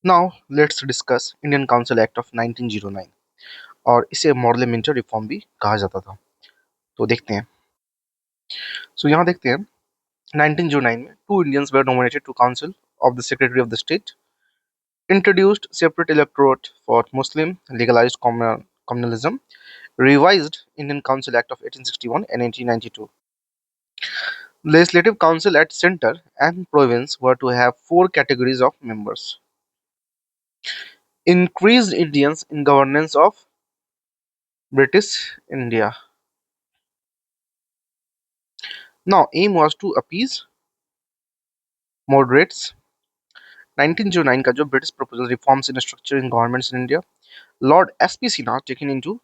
Now let's discuss Indian Council Act of 1909 और इसे model reform भी कहा जाता था। तो देखते हैं। यहाँ देखते हैं 1909 में two Indians were nominated to council of the secretary of the state, introduced separate electorate for Muslim, legalized communalism, revised Indian Council Act of 1861 and 1892. Legislative Council at center and province were to have four categories of members. Increased Indians in governance of British India. Now, aim was to appease moderates. 1909 का जो British proposal reforms in structure in governments in India, Lord SP Sinha taken into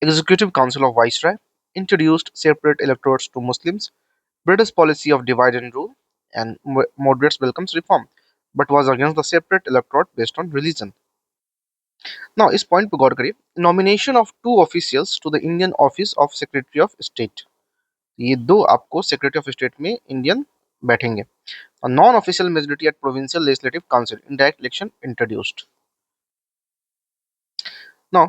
executive council of viceroy, introduced separate electorates to Muslims, British policy of divide and rule, and moderates welcomes reform, but was against the separate electorate based on religion. Now इस point पे गौर करिए, nomination of two officials to the Indian office of secretary of state, ये दो आपको secretary of state में Indian बैठेंगे। Non official majority at provincial legislative council, indirect election introduced. Now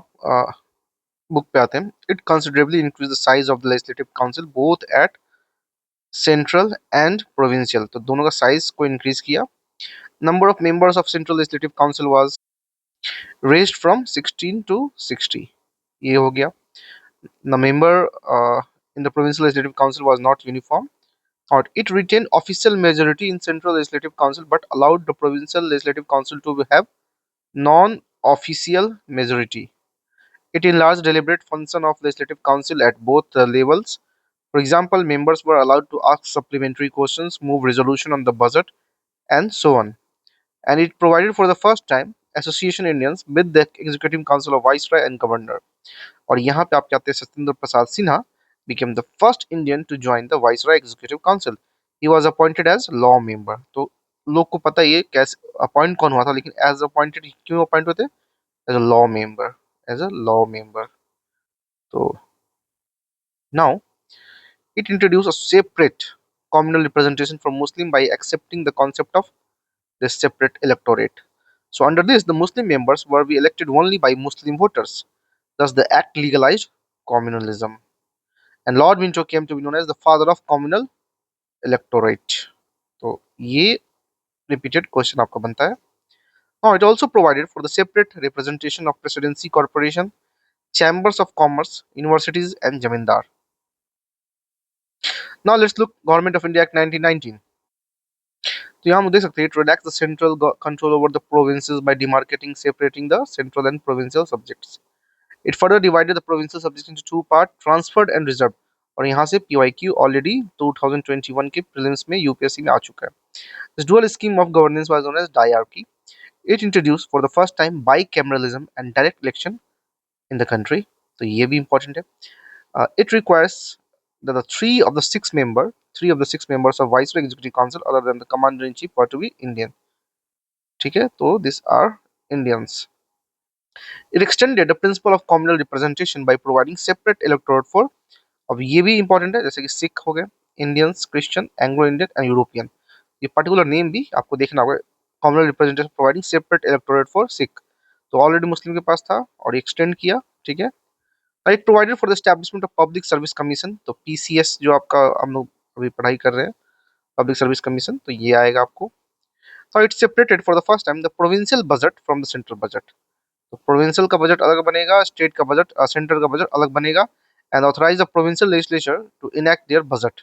book पे आते हैं। It considerably increase the size of the legislative council both at central and provincial, तो दोनों का साइज को increase किया। Number of members of central legislative council was raised from 16 to 60, ये हो गया। The member in the provincial legislative council was not uniform, or it retained official majority in central legislative council but allowed the provincial legislative council to have non-official majority. It enlarged deliberate function of legislative council at both levels. For example, members were allowed to ask supplementary questions, move resolution on the budget, and so on. And it provided for the first time association Indians with the executive council of viceroy and governor. और यहाँ पे आप कहते हैं Satyendra Prasad Sinha became the first Indian to join the viceroy executive council. He was appointed as law member. तो लोग को पता है ये कैसे अपॉइंट कौन हुआ था, लेकिन एज अपॉइंटेड क्यों अपॉइंट होते हैं? As a law member, as a law member. तो now it introduced a separate communal representation for Muslim by accepting the concept of the separate electorate. So under this, the Muslim members were be elected only by Muslim voters. Thus, the act legalized communalism. And Lord Minto came to be known as the father of communal electorate. तो ये repeated question आपका बनता है। Now it also provided for the separate representation of presidency corporation, chambers of commerce, universities and zamindar. Now let's look Government of India Act 1919. तो यहाँ हम देख सकते हैं, it relaxed the central control over the provinces by demarcating, separating the central and provincial subjects. It further divided the provincial subjects into two parts, transferred and reserved. और यहाँ से PYQ already 2021 के प्रीलिम्स में UPSC में आ चुका है। This dual scheme of governance was known as diarchy. It introduced for the first time bicameralism and direct election in the country. तो ये भी important है। It requires that the three of the six members of Viceroy Executive Council other than the Commander-in-Chief were to be Indian. ठीक है, तो these are Indians. It extended the principle of communal representation by providing separate electorate for, अब ये भी important है, जैसे कि सिख हो गए, Indians, Christian, Anglo Indian and European, ये पर्टिकुलर नेम भी आपको देखना होगा। Communal representation providing separate electorate for Sikh, तो ऑलरेडी मुस्लिम के पास था और एक्सटेंड किया। ठीक है, right provided for the establishment of public service commission, तो पीसीएस जो आपका हम लोग अभी पढ़ाई कर रहे हैं, पब्लिक सर्विस कमीशन, तो ये आएगा आपको। तो it separated for the first time the provincial budget from the central budget, तो प्रोविंशियल का बजट अलग बनेगा, स्टेट का बजट, सेंटर का बजट अलग बनेगा, and authorise the provincial legislature to enact their budget.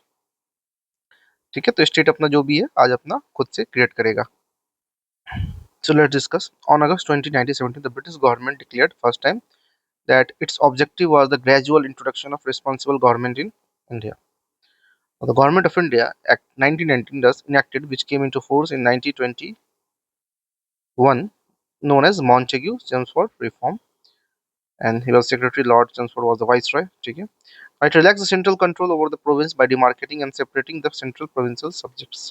ठीक है, तो स्टेट अपना जो भी है आज अपना खुद से क्रिएट करेगा। So let's discuss. On August 20, 1917, the British government declared first time that its objective was the gradual introduction of responsible government in India. Now, the Government of India Act 1919 thus enacted, which came into force in 1921, known as Montagu-Chelmsford Reform, and he was Secretary. Lord Chelmsford was the Viceroy. ठीक है, it relaxed the central control over the province by demarcating and separating the central provincial subjects.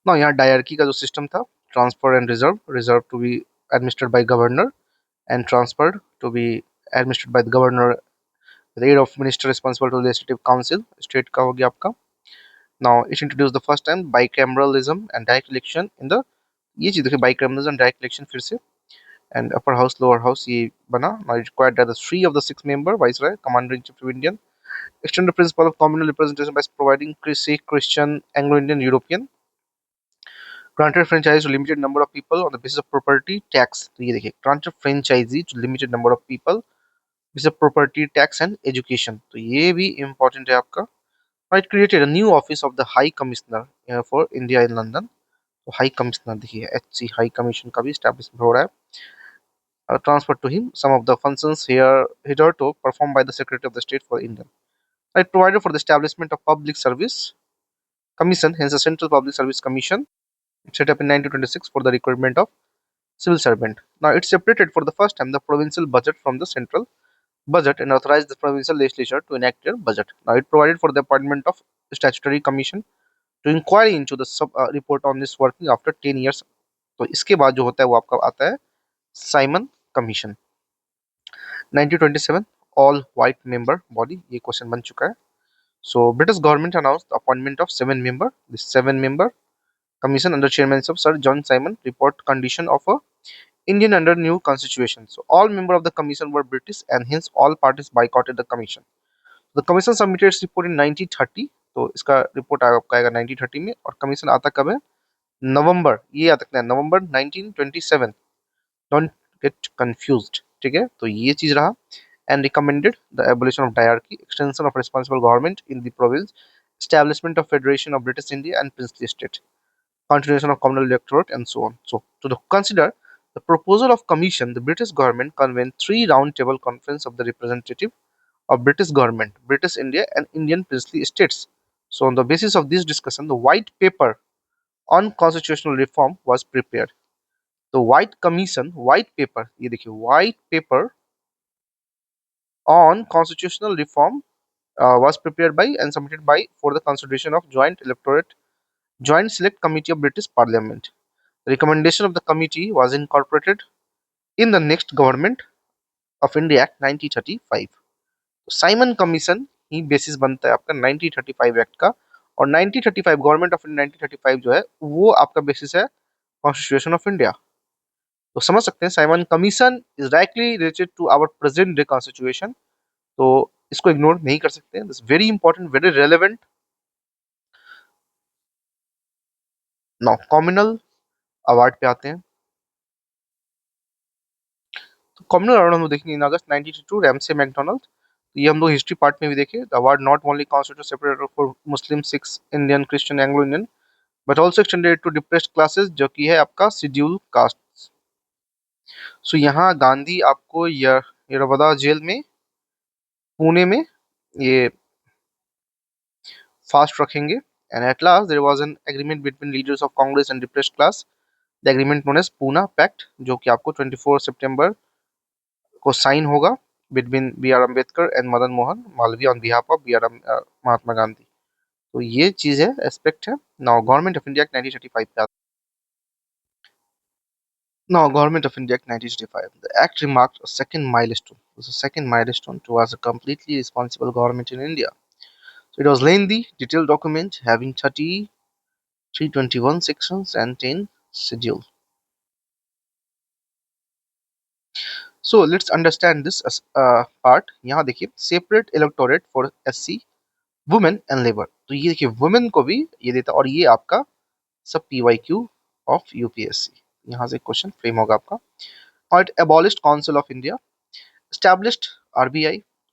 Now यहाँ dyarchy का जो system था, transfer and reserve to be administered by governor and transferred to be administered by the governor with the aid of minister responsible to the legislative council, state का हो गया आपका. Now it introduced the first time bicameralism and direct election in the ये चीज देखिए, by criminals and direct election फिर से, and upper house lower house ये बना। Now it required that the 3 of the 6 member viceroy commander in chief of Indian extend the principle of communal representation by providing Sikh, Christian, Anglo-Indian, European granted franchise to limited number of people on the basis of property tax। तो ये देखिए, granted franchisee to limited number of people basis of property tax and education। तो ये भी important है आपका। Now it created a new office of the High Commissioner for India in London। तो high commissioner देखिए, HC हाई कमीशन का भी establishment हो रहा है। Transferred to him some of the functions here hitherto performed by the Secretary of the State for India। It provided for the establishment of Public Service Commission, hence the Central Public Service Commission, set up in 1926 for the recruitment of civil servant। Now it separated for the first time the provincial budget from the central budget and authorized the provincial legislature to enact their budget। Now it provided for the appointment of statutory commission to inquiry into the report on this working after 10 years। तो इसके बाद जो होता है वो आपका आता है Simon commission. 1927 all white member body, ये क्वेश्चन बन चुका है। So British government announced the appointment of 7 member। This 7 member commission under chairmanship of Sir John Simon report condition of a Indian under new constitution। So all members of the commission were British and hence all parties boycotted the commission। The commission submitted its report in 1930। तो इसका report आपका आएगा 1930 में, और commission आता कब है? नवंबर, ये याद रखना है, नवंबर 1927। डोंट गेट कंफ्यूज्ड, ठीक है? तो ये चीज रहा। and recommended the abolition of diarchy, extension of responsible government in the province, establishment of Federation of British India and princely state, continuation of communal electorate, and so on। So, to consider the proposal of commission, the British government convened 3 round-table conference of the representative of British government, British India, and Indian princely states। So, on the basis of this discussion, the white paper on constitutional reform was prepared। The white commission, white paper, ये देखिए, white paper on constitutional reform was prepared by and submitted by for the consideration of joint select committee of British Parliament। The recommendation of the committee was incorporated in the next Government of India Act 1935। Simon commission he basis बनता है आपका 1935 act का, और 1935 government of India 1935 जो है वो आपका basis है कॉन्स्टिट्यूशन ऑफ इंडिया। तो समझ सकते हैं Simon commission is directly related to our present day constitution. तो इसको इग्नोर नहीं कर सकते, this very important, very relevant. Now communal award पे आते हैं। तो कॉम्युनल अवार्ड हम लोग देखेंगे इन अगस्त 1982 रैमसे मैकडोनल्ड। तो ये हम लोग हिस्ट्री पार्ट में भी देखे। The award not only constitute separate for Muslim, Sikhs, Indian, Christian, Anglo Indian, but also extended to depressed classes, जो कि है आपका शेड्यूल कास्ट। सो यहाँ गांधी आपको यरवदा जेल में, पुणे में ये फास्ट रखेंगे। And at last there was an agreement between leaders of Congress and depressed class, the agreement known as Poona pact, जो कि आपको 24 सितंबर को साइन होगा between B R Ambedkar and Madan Mohan Malaviya on behalf of Mahatma Gandhi. तो ये चीज है, एस्पेक्ट है। नाउ गवर्नमेंट ऑफ इंडिया 1935 पे आता है। Now, Government of India Act 1965. The Act remarked a second milestone. It was a second milestone towards a completely responsible government in India. So it was lengthy, detailed document having 321 sections and 10 schedules. So let's understand this as part। यहाँ देखिए, separate electorate for SC, women and labor। तो ये देखिए, women को भी ये देता, और ये आपका सब PYQ of UPSC। यहाँ से क्वेश्चन फ्रेम होगा आपका। और it abolished Council of India, established RBI,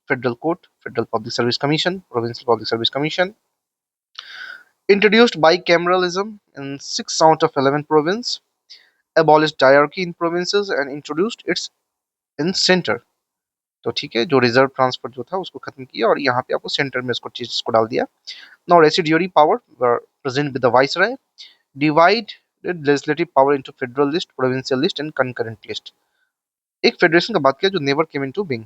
Federal Court, Federal Public Service Commission, Provincial Public Service Commission, introduced bicameralism in 6 out of 11 provinces, abolished diarchy in provinces and introduced its in center। तो ठीक है, जो reserve transfer जो था उसको खत्म किया, और यहाँ पे आपको सेंटर में इसको चीज को डाल दिया। Now residuary power were present with the viceroy, divided legislative power into federal list, provincial list and concurrent list. एक फेडरेशन का बात किया जो नेवर केम इनटू बीइंग।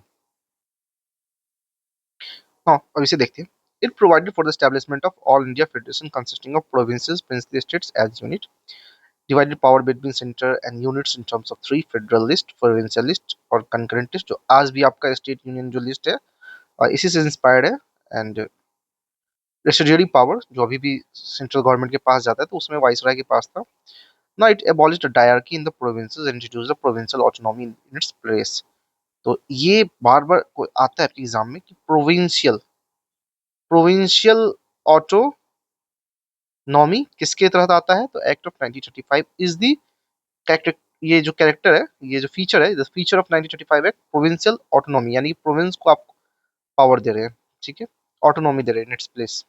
हाँ, अब इसे देखते हैं। It provided for the establishment of all India Federation consisting of provinces, princely states as unit, divided power between center and units in terms of 3 federal list, provincial list और concurrent list, जो आज भी आपका state union जो list है इसी से inspired है। एंड रेसिड्यूरी पावर जो अभी भी सेंट्रल गवर्नमेंट के पास जाता है, तो उसमें वाइसराय के पास था। Now it abolished the diarchy in the provinces and introduced the provincial autonomy in its place. तो ये बार बार आता है आपके एग्जाम में कि प्रोविंशियल प्रोविंशियल ऑटोनॉमी किसके तहत आता है, तो act of 1935 is the character. ये जो कैरेक्टर है, ये जो फीचर है, the feature of 1935 act provincial autonomy, यानी प्रोविंस को आप पावर दे रहे हैं, ठीक है, ऑटोनॉमी दे रहे हैं इन इट्स प्लेस।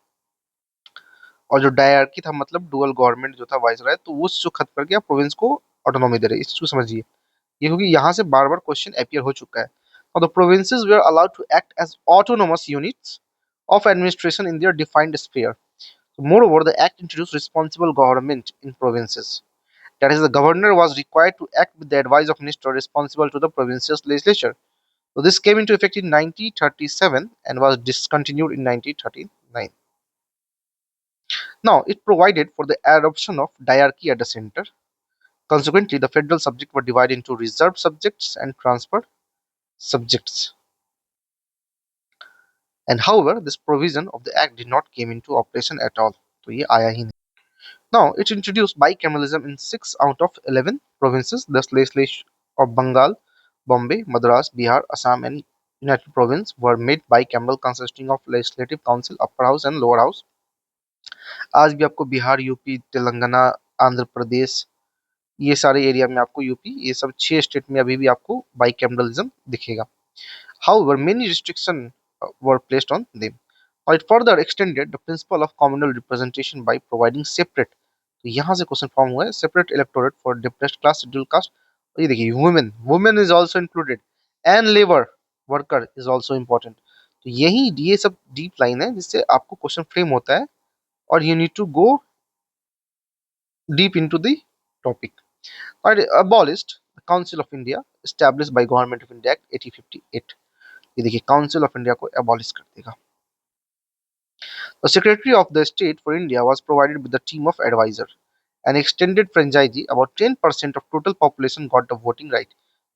और जो डायरकी था मतलब डुअल गवर्नमेंट जो था वाइसराय, तो वो जो खत्म करके आप प्रोविंस को ऑटोनॉमी दे रहे हैं, इस चीज को समझिए। ये क्योंकि यहाँ से बार बार क्वेश्चन अपियर हो चुका है। Now the provinces were allowed to act as autonomous units of administration in their defined sphere. Moreover, the act introduced responsible government in provinces. That is, the governor was required to act with the advice of minister responsible to the provincial legislature. So this came into effect in 1937 and was discontinued in 1939. Now, it provided for the adoption of diarchy at the center. Consequently, the federal subjects were divided into reserved subjects and transferred subjects. And however, this provision of the act did not came into operation at all. तो ये आया ही नहीं. Now, it introduced bicameralism in 6 out of 11 provinces. The legislation of Bengal, Bombay, Madras, Bihar, Assam, and United Province were made bicameral, consisting of legislative council, upper house and lower house. आज भी आपको Bihar, UP, Telangana, Andhra Pradesh, ये सारे area में आपको UP, ये सब 6 state में अभी भी आपको बाइकैमरलिज्म दिखेगा. However, many restrictions were placed on them. Or it further extended the principle of communal representation by providing separate. तो यहाँ से क्वेश्चन फॉर्म हुआ है, separate electorate for depressed class, schedule caste. और ये देखिए women, women is also included, and labour worker is also important. तो यही ये सब डीप लाइन है जिससे आपको क्वेश्चन फ्रेम होता है और you need to go deep into the topic. और abolished the Council of India established by Government of India Act 1858. ये देखिए काउंसिल ऑफ इंडिया को एबॉलिश कर देगा. The Secretary of the State for India was provided with a team of advisors. An extended franchise, about 10% of total population got the voting right.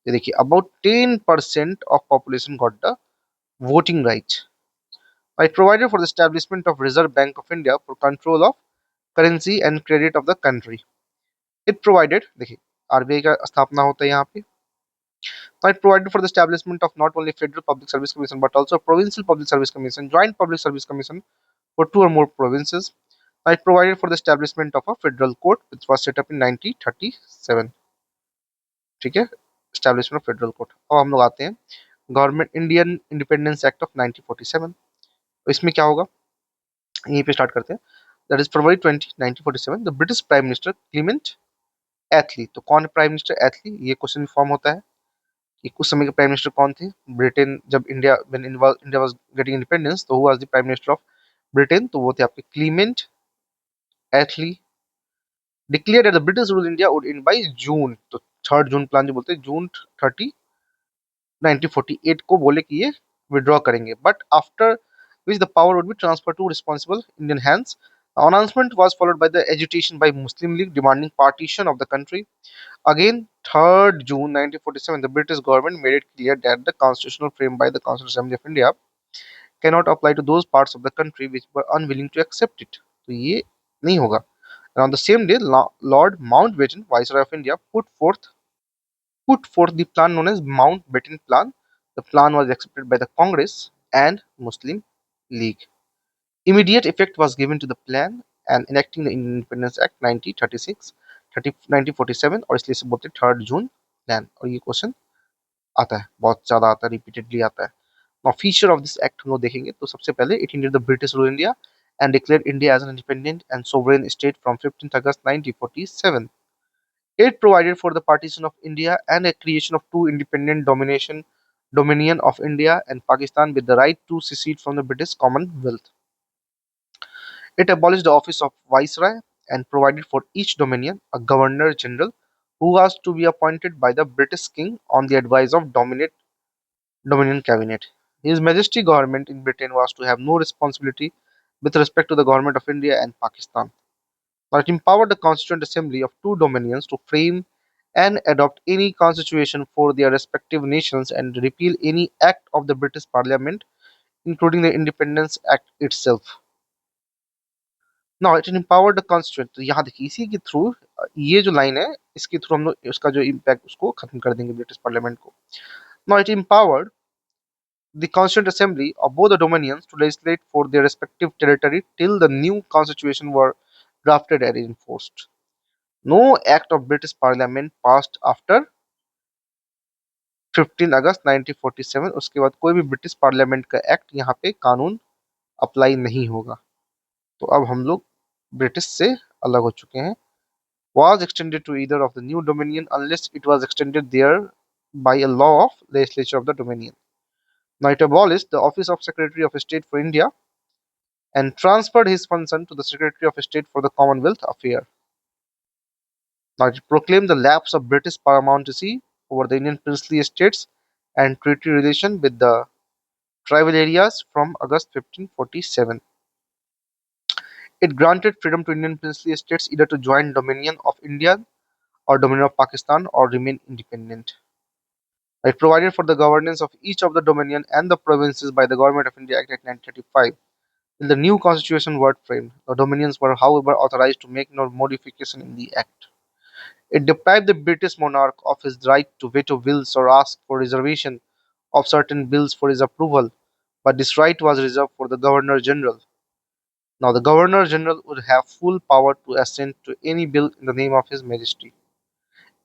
ये देखिए about 10% of population got the voting right. It provided for the establishment of Reserve Bank of India for control of currency and credit of the country. It provided, देखिए RBI का स्थापना होता है यहाँ पे. It provided for the establishment of not only Federal Public Service Commission but also Provincial Public Service Commission, Joint Public Service Commission for 2 or more provinces. It provided for the establishment of a federal court which was set up in 1937. ठीक है, establishment of federal court. अब हम लोग आते हैं government Indian independence act of 1947. तो इसमें क्या होगा, यहीं पे स्टार्ट करते हैं. That is February 20 1947. The British prime minister Clement Attlee. तो कौन प्राइम मिनिस्टर एथली, ये क्वेश्चन फॉर्म होता है कि उस समय के प्राइम मिनिस्टर कौन थे. ब्रिटेन जब इंडिया वाज गेटिंग इंडिपेंडेंस, तो who was the prime minister of Britain, तो वो थे आपके Clement Attlee. Declared that the British rule India would end by June. तो 3 जून प्लान जो बोलते हैं, जून 30 1948 को बोले कि ये विड्रॉ करेंगे, but after which the power would be transferred to responsible Indian hands. The announcement was followed by the agitation by Muslim League demanding partition of the country. Again, 3rd June 1947, the British government made it clear that the constitutional frame by the Constitutional Assembly of India cannot apply to those parts of the country which were unwilling to accept it. तो ये नहीं होगा. And on the same day, Lord Mountbatten, Viceroy of India, put forth the plan known as Mountbatten Plan. The plan was accepted by the Congress and Muslim League. Immediate effect was given to the plan and enacting the Independence Act 1936, 1947 और इसलिए से बोलते हैं 3rd जून plan. और ये question आता है, बहुत ज़्यादा आता है, रिपीटेडली आता है. Now, feature of this act हम लोग देखेंगे तो सबसे पहले it ended the British rule India and declared India as an independent and sovereign state from 15th August 1947. It provided for the partition of India and a creation of two independent dominion of India and Pakistan with the right to secede from the British Commonwealth. It abolished the office of Viceroy and provided for each dominion a Governor General who was to be appointed by the British King on the advice of Dominion Cabinet. His Majesty government in Britain was to have no responsibility with respect to the government of India and Pakistan, but it empowered the Constituent Assembly of two dominions to frame and adopt any constitution for their respective nations and repeal any act of the British Parliament, including the Independence Act itself. Now it empowered the constituent. तो यहाँ देखिए इसी के through, ये जो line है इसके through हम लोग उसका जो इम्पैक्ट उसको खत्म कर देंगे ब्रिटिश पार्लियामेंट को। Now it empowered the Constituent Assembly of both the dominions to legislate for their respective territory till the new constitution were drafted and enforced. No act of British Parliament passed after 15 अगस्त 1947। उसके बाद कोई भी British parliament का act यहाँ पे कानून apply नहीं होगा। तो अब हम लोग ब्रिटिश से अलग हो चुके हैं। Was extended to either of the new dominion unless it was extended there by a law of legislature of the dominion. Now it abolished the office of Secretary of State for India and transferred his function to the Secretary of State for the Commonwealth Affairs. Now it proclaimed the lapse of British paramountcy over the Indian princely estates and treaty relation with the tribal areas from August 1547. It granted freedom to Indian princely estates either to join Dominion of India or Dominion of Pakistan or remain independent. It provided for the governance of each of the Dominion and the provinces by the Government of India Act 1935. In the new constitution word frame, the dominions were however authorized to make no modification in the act. It deprived the British monarch of his right to veto bills or ask for reservation of certain bills for his approval, but this right was reserved for the Governor General. Now, the Governor General would have full power to assent to any bill in the name of His Majesty.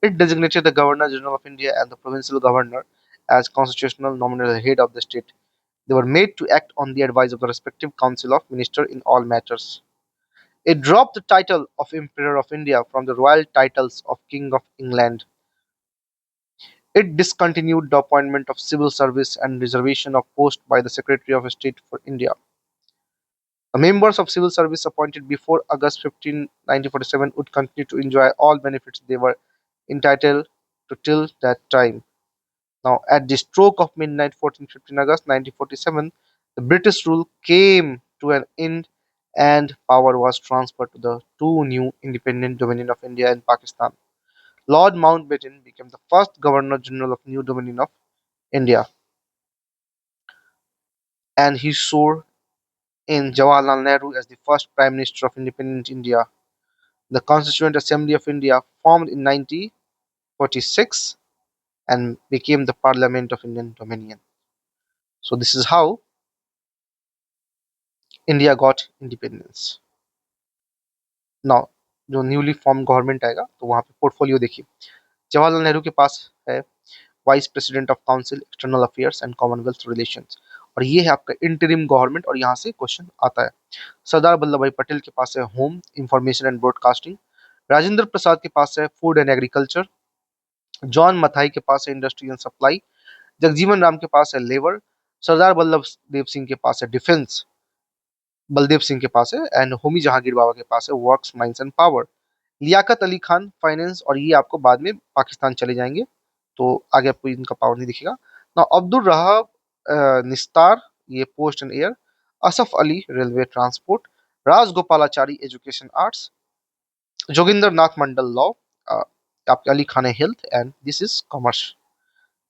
It designated the Governor General of India and the provincial governor as constitutional nominal head of the state. They were made to act on the advice of the respective council of ministers in all matters. It dropped the title of Emperor of India from the royal titles of King of England. It discontinued the appointment of civil service and reservation of post by the Secretary of State for India. The members of civil service appointed before August 15, 1947 would continue to enjoy all benefits they were entitled to till that time. Now, at the stroke of midnight, 15 August 1947, the British rule came to an end and power was transferred to the two new independent dominions of India and Pakistan. Lord Mountbatten became the first Governor General of New Dominion of India, and he swore in Jawaharlal Nehru as the first Prime Minister of independent India. The Constituent Assembly of India formed in 1946 and became the Parliament of Indian Dominion. So this is how India got independence. Now जो newly form government आएगा तो वहाँ पे portfolio देखिए। जवाहरलाल नेहरू के पास है vice president of council external affairs and Commonwealth relations, और ये है आपका इंटरिम गवर्नमेंट और यहाँ से क्वेश्चन आता है। सरदार वल्लभ भाई पटेल के पास है home information and broadcasting. Rajendra Prasad के पास है food and agriculture. John Mathai के पास है industry and supply. Jagjivan Ram के पास है लेबर। सरदार वल्लभ देव सिंह के पास है डिफेंस। बलदेव सिंह के पास है एंड होमी जहांगीर बाबा के पास है works mines and power. Liaquat Ali Khan finance, और ये आपको बाद में पाकिस्तान चले जाएंगे तो आगे आपको इनका पावर नहीं दिखेगा ना। अब्दुल रहाब निस्तार ये post and air. Asaf Ali railway transport. Rajagopalachari education arts. Joginder Nath Mandal law. आपके अली खान है health and this is commerce.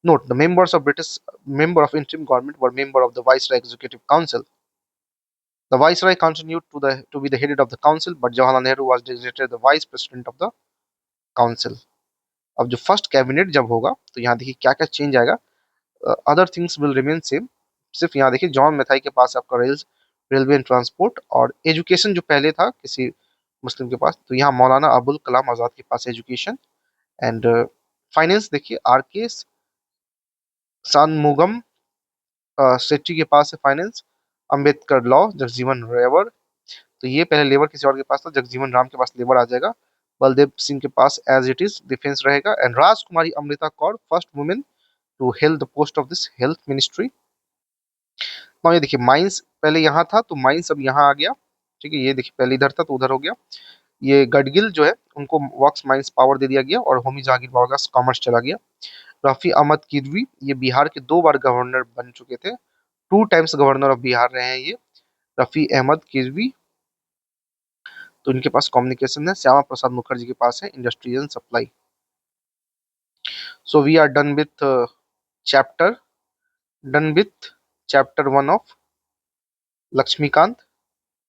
Note: the members of British member of interim government were member of the Viceroy Executive Council. The Viceroy continued to be the head of the council, but Jawaharlal Nehru was designated the Vice President of the Council. अब जो first cabinet जब होगा तो यहाँ देखिए क्या क्या change आएगा। Other things will remain same, सिर्फ यहाँ देखिए जॉन मैथाई के पास आपका रेलवे एंड ट्रांसपोर्ट, और एजुकेशन जो पहले था किसी मुस्लिम के पास तो यहाँ मौलाना अबुल कलाम आज़ाद के पास एजुकेशन। एंड फाइनेंस देखिए आर के शानमुगम सेट्टी के पास है फाइनेंस। अंबेडकर लॉ जगजीवन रेवर, तो ये पहले लेबर किसी और के पास था, जगजीवन राम के पास लेबर आ जाएगा। बलदेव सिंह के पास एज इट इज डिफेंस रहेगा। And Rajkumari Amrita Kaur first women to held the post of this health ministry. Now ये देखिए माइंस पहले यहाँ था तो माइंस अब यहाँ आ गया, ठीक है। ये देखिए पहले इधर था तो उधर हो गया। ये गडगिल जो है उनको वर्क्स माइंस पावर दे दिया गया और होमी जहांगीर बाबा का कॉमर्स चला गया। रफी अहमद किदवी ये बिहार के 2 बार गवर्नर बन चुके थे, 2 टाइम्स गवर्नर ऑफ बिहार रहे हैं ये रफी अहमद किदवी। तो इनके पास कम्युनिकेशन है। श्यामा प्रसाद मुखर्जी के पास है industry and supply. So we are chapter done with chapter 1 of Laxmikanth,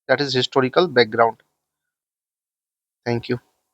that is historical background. Thank you.